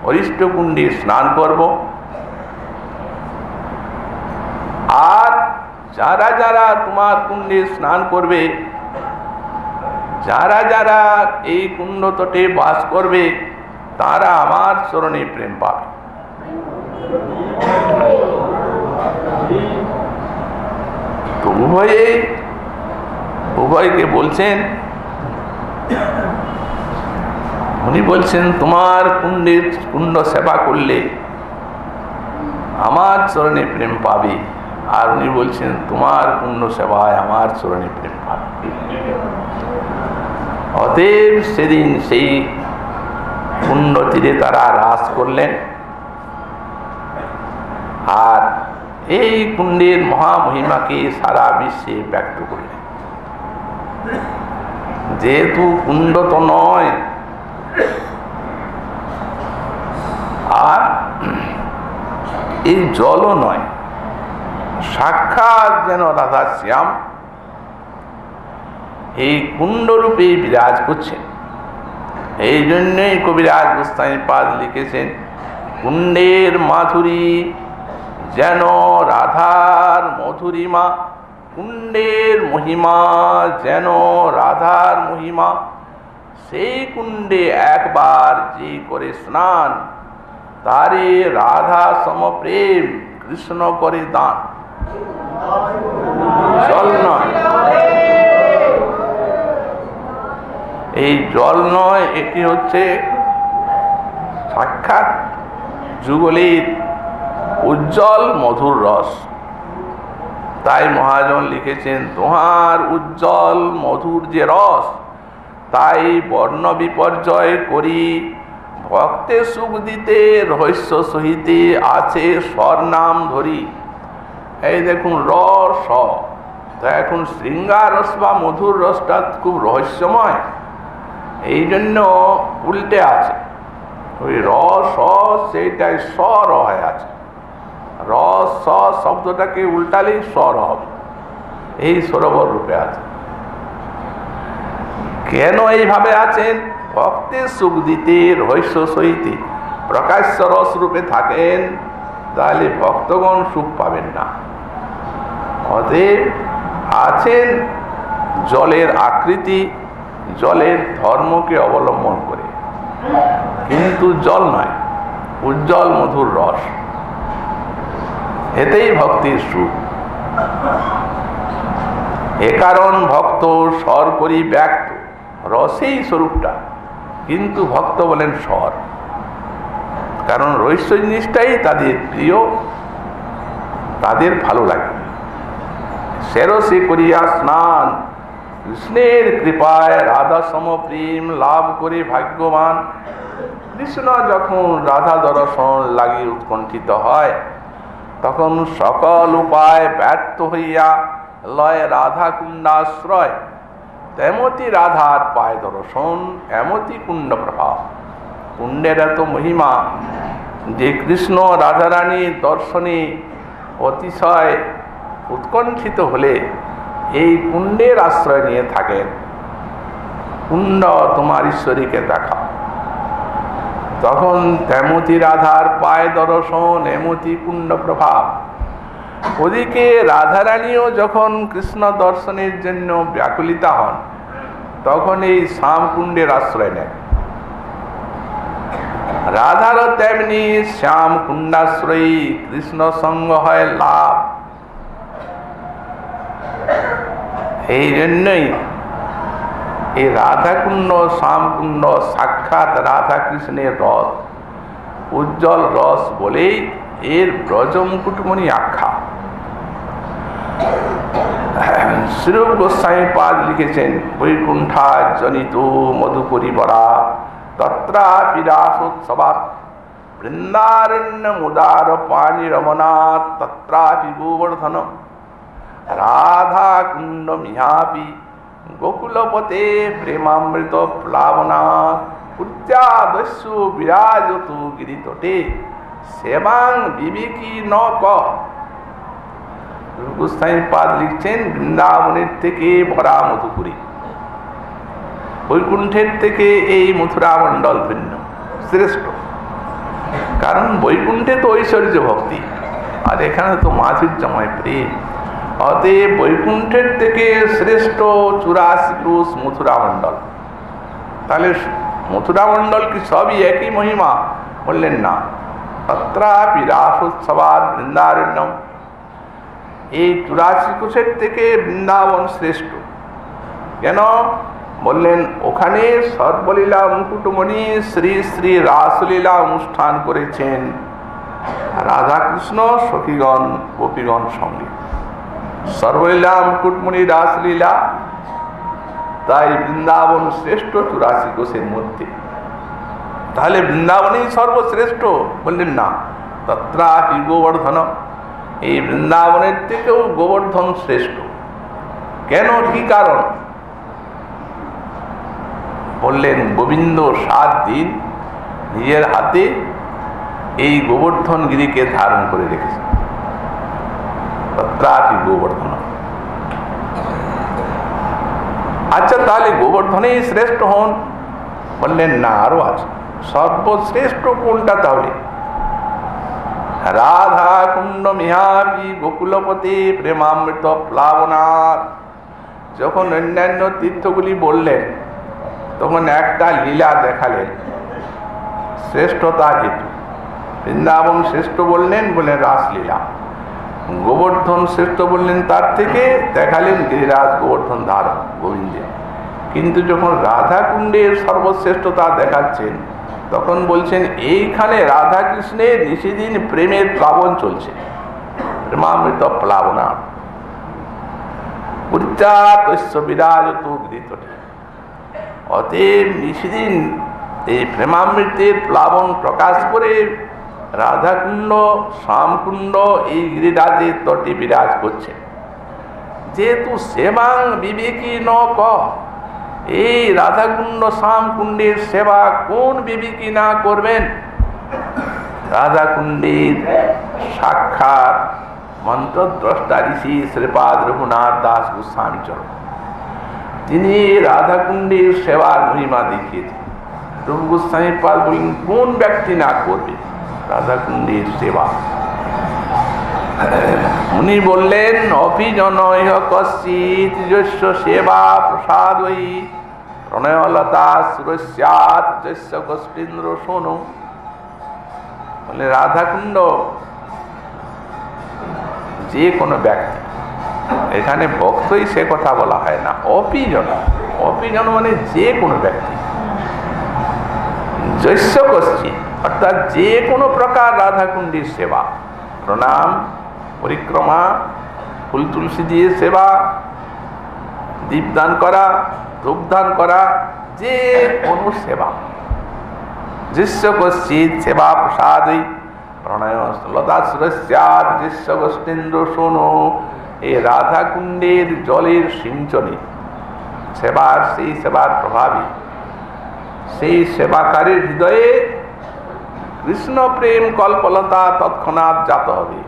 অরিষ্ট কুণ্ডে স্নান করব, আর যারা যারা তোমার কুণ্ডে স্নান করবে, যারা যারা এই কুণ্ড তটে বাস করবে, তারা আমার চরণে প্রেম পাবে। তো উভয়কে বলছেন, উনি বলছেন তোমার কুণ্ড সেবা করলে আমার চরণে প্রেম পাবে, আর উনি বলছেন তোমার কুণ্ড সেবায় আমার চরণে প্রেম পাবে। অতএব সেদিন সেই কুণ্ড তীরে তারা রাস করলেন, আর এই কুণ্ডের মহামহিমাকে সারা বিশ্বে ব্যক্ত করলেন। যেহেতু কুণ্ড তো নয়, আর এই জলও নয়, সাক্ষাৎ যেন রাধা শ্যাম এই কুণ্ডরূপে বিরাজ করছেন। এই জন্যই কবিরাজ গোস্বামীপাদ লিখেছেন, কুণ্ডের মাধুরী যেন রাধার মধুরিমা, কুণ্ডের মহিমা যেন রাধার মহিমা, সেই কুণ্ডে একবার যে করে স্নান, তারে রাধা সমপ্রেম কৃষ্ণ করে দান। জল নয়, এই জল নয়, এটি হচ্ছে সাক্ষাৎ যুগলের উজ্জ্বল মধুর রস। তাই মহাজন লিখেছেন, তোমার উজ্জ্বল মধুর যে রস, তাই বর্ণ বিপর্যয় করি, ভক্তে সুখ দিতে রহস্য সহিতে আছে স্বর নাম ধরি। এই দেখুন রস, তো এখন শৃঙ্গার রস বা মধুর রসটা খুব রহস্যময়, এই জন্য উল্টে আছে। ওই রস সেইটাই স্বর হয়ে আছে, রস শব্দটাকে উল্টালেই স্বর হবে, এই সরোবর রূপে আছে। কেন এইভাবে আছেন? ভক্তের সুখ দিতে রহস্য সহিতে প্রকাশ্য রস রূপে থাকেন, তাহলে ভক্তগণ সুখ পাবেন না। অতএব আছেন জলের আকৃতি, জলের ধর্মকে অবলম্বন করে, কিন্তু জল নয়, উজ্জ্বল মধুর রস, এতেই ভক্তির সুখ। এ কারণ ভক্ত স্বর করি ব্যক্ত, রসেই স্বরূপটা, কিন্তু ভক্ত বলেন স্বর, কারণ রহস্য জিনিসটাই তাদের প্রিয়, তাদের ভালো লাগে। সেরসে করিয়া স্নান, কৃষ্ণের কৃপায় রাধা সমপ্রেম লাভ করে ভাগ্যবান। কৃষ্ণ যখন রাধা দর্শন লাগি উৎকণ্ঠিত হয়, তখন সকল উপায় ব্যর্থ হইয়া লয় রাধা কুণ্ডাশ্রয়। তেমতি রাধার পায় দর্শন, এমতি কুণ্ড প্রভাব। কুণ্ডের এত মহিমা যে কৃষ্ণ রাধারানীর দর্শনে অতিশয় উৎকণ্ঠিত হলে এই কুণ্ডের আশ্রয় নিয়ে থাকেন। কুণ্ড তোমার ঈশ্বরীকে দেখা, তখন তেমতি রাধার পায় দর্শন, এমতি কুণ্ড প্রভাব। ওদিকে রাধারানীও যখন কৃষ্ণ দর্শনের জন্য ব্যাকুলিতা হন, তখন এই শ্যামকুণ্ডের আশ্রয় নেন। রাধারও তেমনি শ্যাম কুণ্ডাশ্রয়ী, কৃষ্ণ সঙ্গ হয় লাভ। এই জন্যই এই রাধাকুণ্ড শ্যামকুণ্ড সাক্ষাৎ রাধা কৃষ্ণের রস, উজ্জ্বল রস বলেই এর ব্রজমুকুটমণি আখ্যা। শ্রীরূপ গোস্বামী পাদ লিখেছেন, বৈকুণ্ঠা জনিত মধুকরীবরা তত্রাপি রাসোৎসবাৎ, বৃন্দারণ্য মুদার পানি রমনাথ তত্রাপি গোবর্ধন, রাধা কুণ্ড মিহাপি গোকুলপতে প্রেমামৃত প্লাবনাথ, উচ্চাদস্যু বিরাজতু গিরিতটে সেবাং বিবেকী ন ক। গোস্বামী পাদ লিখছেন, বৃন্দাবনের থেকে ভরা মধুপুরী, বৈকুণ্ঠের থেকে এই মথুরা মণ্ডল ভিন্ন, শ্রেষ্ঠ। কারণ বৈকুণ্ঠে তো ঐশ্বর্য ভক্তি, আর এখানে তো মাধুর্যময় প্রেম। অতএব বৈকুণ্ঠের থেকে শ্রেষ্ঠ 84 ক্রোশ মথুরা মণ্ডল। তাহলে মথুরা মণ্ডল কি সবই একই মহিমা? বললেন না, তত্রাপি রাসোৎসবাৎ বৃন্দারণ্যম। এই 84 ক্রোশের থেকে বৃন্দাবন শ্রেষ্ঠ। কেন? বললেন, ওখানে সর্বলীলা মুকুটমণি শ্রী শ্রী রাসলীলা অনুষ্ঠান করেছেন রাধাকৃষ্ণ সখীগণ গোপীগণ সঙ্গে। সর্বলীলা মুকুটমণি রাসলীলা, তাই বৃন্দাবন শ্রেষ্ঠ 84 কোষের মধ্যে। তাহলে বৃন্দাবনই সর্বশ্রেষ্ঠ? বললেন না, তত্রাপি গোবর্ধন। এই বৃন্দাবনের থেকেও গোবর্ধন শ্রেষ্ঠ। কেন? কি কারণ? বললেন, গোবিন্দ 7 দিন নিজের হাতে এই গোবর্ধন গিরিকে ধারণ করে রেখেছে। তত্রাপি গোবর্ধন। আচ্ছা, তাহলে গোবর্ধনেই শ্রেষ্ঠ হন? বললেন না, আরো আছে। সর্বশ্রেষ্ঠ কোনটা তাহলে? রাধা কুণ্ড মিহাপি গোকুলপতি প্রেমামৃত প্লাবনাথ। যখন অন্যান্য তীর্থগুলি বললেন, তখন একটা লীলা দেখালেন শ্রেষ্ঠতা হেতু। বৃন্দাবন শ্রেষ্ঠ বললেন, বললেন রাসলীলা। গোবর্ধন শ্রেষ্ঠ বললেন, তার থেকে দেখালেন গিরিরাজ গোবর্ধন ধারণ গোবিন্দের। কিন্তু যখন রাধা কুণ্ডের সর্বশ্রেষ্ঠতা দেখাচ্ছেন, তখন বলছেন এইখানে রাধা কৃষ্ণের নিশিদিন প্রেমের প্লাবন চলছে, প্রেমামৃত প্লাবনা। উচ্চাতস্য বিরাজতু গিরিতটে। অতএব নিশিদিন এই প্রেমামৃতের প্লাবন প্রকাশ করে রাধাকুণ্ড শ্যামকুণ্ড এই গিরিরাজের তটে বিরাজ করছে। যেহেতু সেবাং বিবেকী ন ক, এই রাধাকুণ্ড শ্যামকুণ্ডের সেবা কোন বিবেকী না করবেন? রাধাকুণ্ডের সাক্ষাৎ মন্ত্রদ্রষ্টা ঋষি শ্রীপাদ রঘুনাথ দাস গোস্বামী চরণ, তিনি রাধাকুণ্ডের সেবার মহিমা দেখিয়েছেন। রঘু গোস্বামী পাদ বলেন, কোন ব্যক্তি না করবে রাধাকুণ্ডের সেবা? উনি বললেন, অভিজনয় কশ্চিৎ যস্য সেবা প্রসাদৈ প্রণয়লতা সুরস্যাৎ যস্য গোষ্ঠীন্দ্র শোনো। বলে রাধাকুণ্ড যে কোনো ব্যক্তি, এখানে ভক্তই সে কথা বলা হয় না, অপিজন। অপিজন মানে যে কোনো ব্যক্তি। যস্য কশ্চিৎ অর্থাৎ যে কোনো প্রকার রাধাকুণ্ডের সেবা, প্রণাম, পরিক্রমা, ফুল তুলসী দিয়ে সেবা, দীপদান করা, ধূপদান করা, যে কোনো সেবা, যস্য কশ্চিৎ সেবা প্রসাদৈ প্রণয় লতা সুরস্যাৎ যস্য গোষ্ঠীন্দ্র শোনো। এই রাধাকুণ্ডের জলের সিঞ্চনে সেবার, সেই সেবার প্রভাবে সেই সেবাকারীর হৃদয়ে কৃষ্ণ প্রেম কল্পলতা তৎক্ষণাৎ জাত হবে।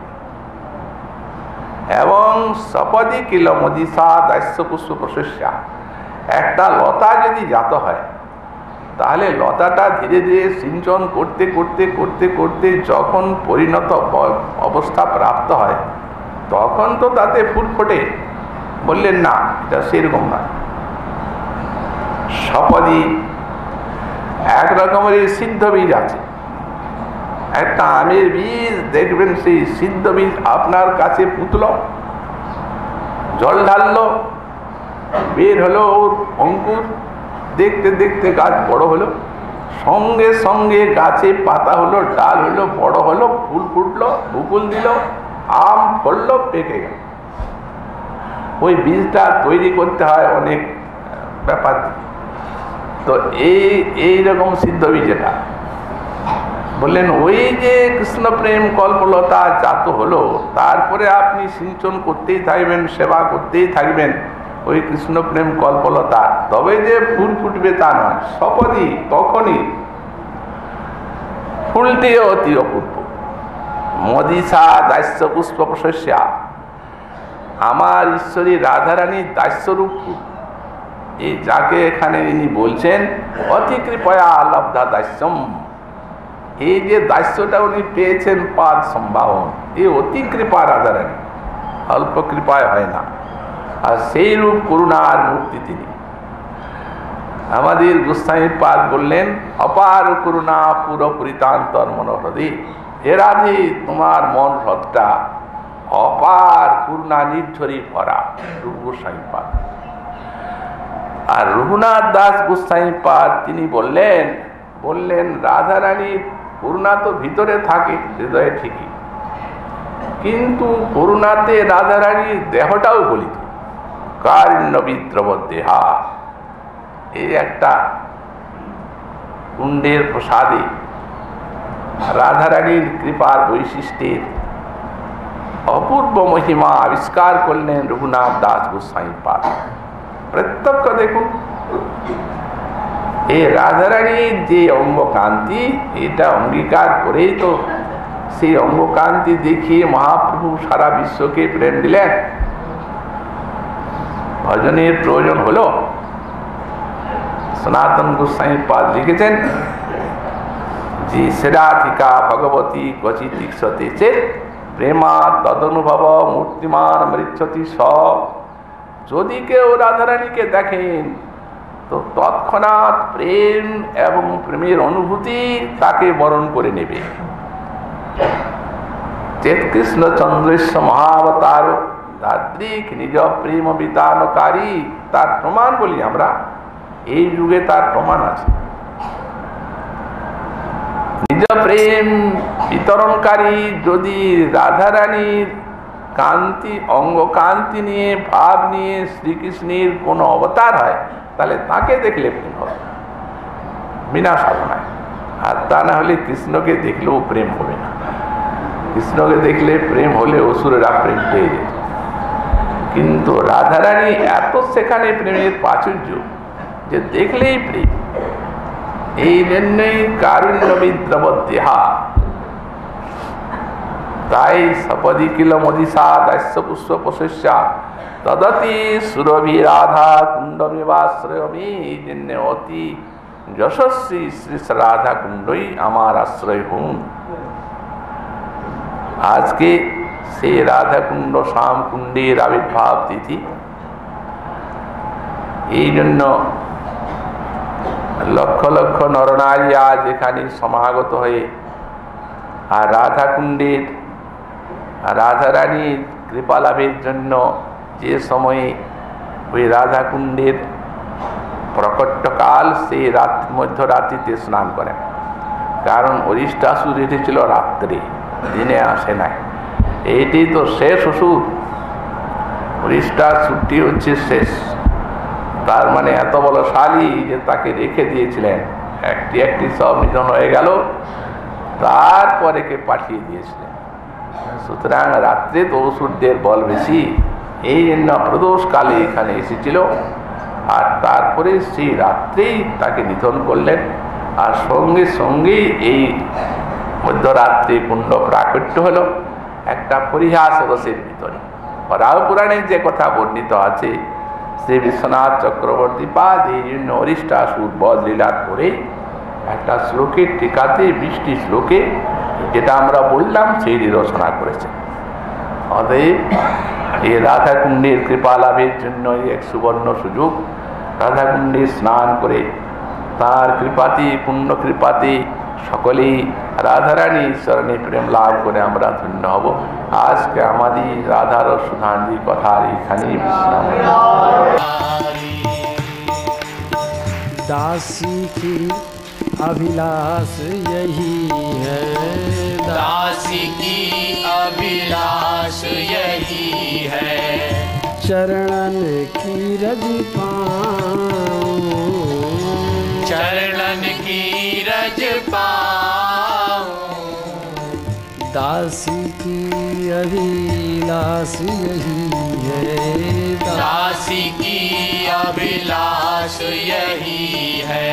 এবং সপদি কিল মদিসা দাস্য পুষ্প প্রশস্যা, একটা লতা যদি জাত হয় তাহলে লতাটা ধীরে ধীরে সিঞ্চন করতে করতে করতে করতে যখন পরিণত অবস্থা প্রাপ্ত হয় তখন তো তাতে ফুল ফোটে। বললেন না, এটা সেরকম না। সপদি এক রকমের সিদ্ধ বীজ আছে। একটা আমের বীজ দেখবেন, সেই সিদ্ধ বীজ আপনার কাছে পুতল, জল ঢাললো, বের হলো ওর অঙ্কুর, দেখতে দেখতে গাছ বড় হলো, সঙ্গে সঙ্গে গাছে পাতা হলো, ডাল হলো, বড় হলো, ফুল ফুটলো, মুকুল দিল, আম ফললো, পেকে গেল। ওই বীজটা তৈরি করতে হয় অনেক ব্যাপার। তো এইরকম সিদ্ধ বীজ এটা। বললেন ওই যে কৃষ্ণ প্রেম কল্পলতা জাত হলো, তারপরে আপনি সিঞ্চন করতেই থাকবেন, সেবা করতেই থাকবেন ওই কৃষ্ণ প্রেম কল্পলতা, তবে যে ফুল ফুটবে তা নয়। সপদি তখনই ফুলটি অতি অপূর্ব। মদিসা দাস্য পুষ্প প্রশস্যা, আমার ঈশ্বরী রাধারানীর দাস্যরূপ ফুল। এই যাকে এখানে ইনি বলছেন অতি কৃপয়া লব্ধা দাস্যম, এই যে দাস্যটা উনি পেয়েছেন পাদ সম্ভাবন, এই অতি কৃপা রাধারানী, অল্প কৃপায় হয় না। আর সেই রূপ করুণার মূর্তি তিনি। আমাদের গোস্বামী পাদ বললেন অপার করুণা পুরপরিতান্তর মনোহৃদি, হে রাধে তোমার মন হ্রদটা অপার করুণা নির্ঝরি ভরা। রূপ গোস্বামী পাদ। আর রঘুনাথ দাস গোস্বামী পাদ তিনি বললেন রাধারানীর করুণা তো ভিতরে থাকে হৃদয়ে ঠিকই, কিন্তু করুণাতে রাধারানীর দেহটাও বলিত। কারণ্য বিদ্রব দেহা, এই একটা কুণ্ডের প্রসাদে রাধারানীর কৃপার বৈশিষ্ট্যের অপূর্ব মহিমা আবিষ্কার করলেন রঘুনাথ দাস গোস্বামী পাদ। প্রত্যক্ষ দেখুন, এই রাধারানীর যে অঙ্গকান্তি, এটা অঙ্গীকার করেই তো সেই অঙ্গকান্তি দেখিয়ে মহাপ্রভু সারা বিশ্বকে প্রেম দিলেন। ভজনের প্রয়োজন হলো। সনাতন গোস্বামী পাদ লিখেছেন যে সেরাধিকা ভগবতী ক্বচিৎ ইক্ষতে চেত প্রেমা তদনুভব মূর্তিমান মৃচ্ছতি সব। যদি কেউ রাধারানীকে দেখেন তো তৎক্ষণাৎ প্রেম এবং প্রেমের অনুভূতি তাকে বরণ করে নেবে। চেত কৃষ্ণ চন্দ্রেশ্ব মহাবতার দাদ্রিক নিজ প্রেম বিতানকারী, তার প্রমাণ বলি আমরা, এই যুগে তার প্রমাণ আছে। নিজ প্রেম বিতরণকারী যদি রাধারানীর কান্তি অঙ্গ কান্তি নিয়ে ভাব নিয়ে শ্রীকৃষ্ণের কোন অবতার হয়, তাহলে তাকে দেখলে প্রেম হবে বিনা সাধনায়। আর তা না হলে কৃষ্ণকে দেখলেও প্রেম হবে না। কৃষ্ণকে দেখলে প্রেম হলে অসুরেরা প্রেম পেয়ে যেত, কিন্তু রাধারানী এত সেখানে প্রেমের প্রাচুর্য যে দেখলেই প্রেম। এই জন্যই কারুণ্য বিদ্রব দেহা। তাই সপদি কিল মদিসা দাস্য পুষ্প প্রশস্যা তদতি সুরভি রাধা কুণ্ডমিবাশ্রয়মি। এই জন্য অতি যশস্বী শ্রী রাধা কুণ্ডই আমার আশ্রয় হুন। আজকে সেই রাধা কুণ্ড শ্যাম কুণ্ডের আবির্ভাব তিথি। এই জন্য লক্ষ লক্ষ নরনারী আজ এখানে সমাগত হয়ে আর রাধা কুণ্ডের রাধারানীর কৃপা লাভের জন্য যে সময়ে ওই রাধা কুণ্ডের প্রকটকাল সেই মধ্যরাত্রিতে স্নান করেন। কারণ অরিষ্টাসুর এসেছিল রাত্রে, দিনে আসে নাই। এইটি তো শেষ ওষুধ, অরিষ্টাসুরটি হচ্ছে শেষ। তার মানে এত বলশালী যে তাকে রেখে দিয়েছিলেন, একটি একটি সব নিধন হয়ে গেল, তারপরে কে পাঠিয়ে দিয়েছিলেন। সুতরাং রাত্রে তো অসুরদের বল বেশি, এই জন্য প্রদোষকালে এখানে এসেছিল। আর তারপরে সেই রাত্রেই তাকে নিধন করলেন। আর সঙ্গে সঙ্গেই এই মধ্যরাত্রি কুণ্ড প্রাকট্য হলো একটা পরিহাস রসের ভিতরে। রাও পুরাণে যে কথা বর্ণিত আছে শ্রী বিশ্বনাথ চক্রবর্তী পাদ এই জন্য অরিষ্টাসুর বধ লীলা করে একটা শ্লোকের টিকাতে 20টি শ্লোকে যেটা আমরা বললাম সেই রচনা করেছেন। অতএব এই রাধাকুণ্ডের কৃপা লাভের জন্য এক সুবর্ণ সুযোগ। রাধাকুণ্ডে স্নান করে তার কৃপাতে, পূর্ণ কৃপাতে সকলেই রাধারানী ঈশ্বরণী প্রেম লাভ করে আমরা ধন্য হব। আজকে আমাদের রাধার সুধান্দি কথার এখানেই বিশ্রাম।
दासी की अभिलाष यही है,
दासी की अभिलाष यही है,
चरणन की रज पाऊं,
चरणन की रज पाऊं।
दासी की अभिलाष यही है,
दासी की अभिलाष यही है,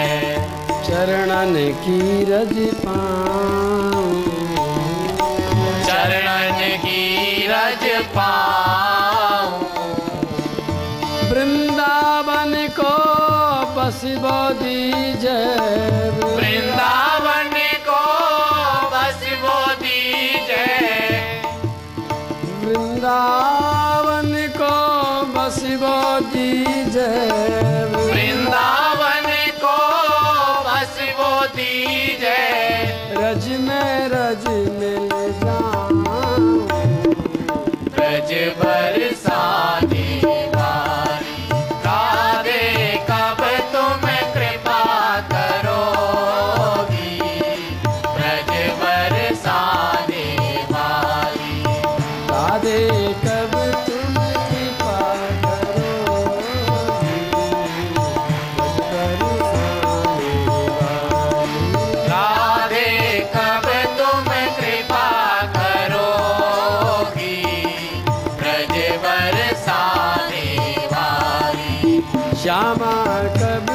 चरणन की रज पाऊं,
चरणन की रज पाऊं।
वृंदावन को बसबो दीजिए,
वृंदावन को बस वो दीजिए,
वृंदावन को बसबो दीजिए,
वृंदावन को बस वो दीजिए,
रज में ले जाऊं,
ब्रज बरसाने वाली राधे कब तुम कृपा करोगी, ब्रज बरसाने वाली
राधे कब तुम कृपा करोगी, बरसाने वाली।
राधे कब तुम कृपा करोगी, ब्रज बरसाने वाली।
श्यामा कब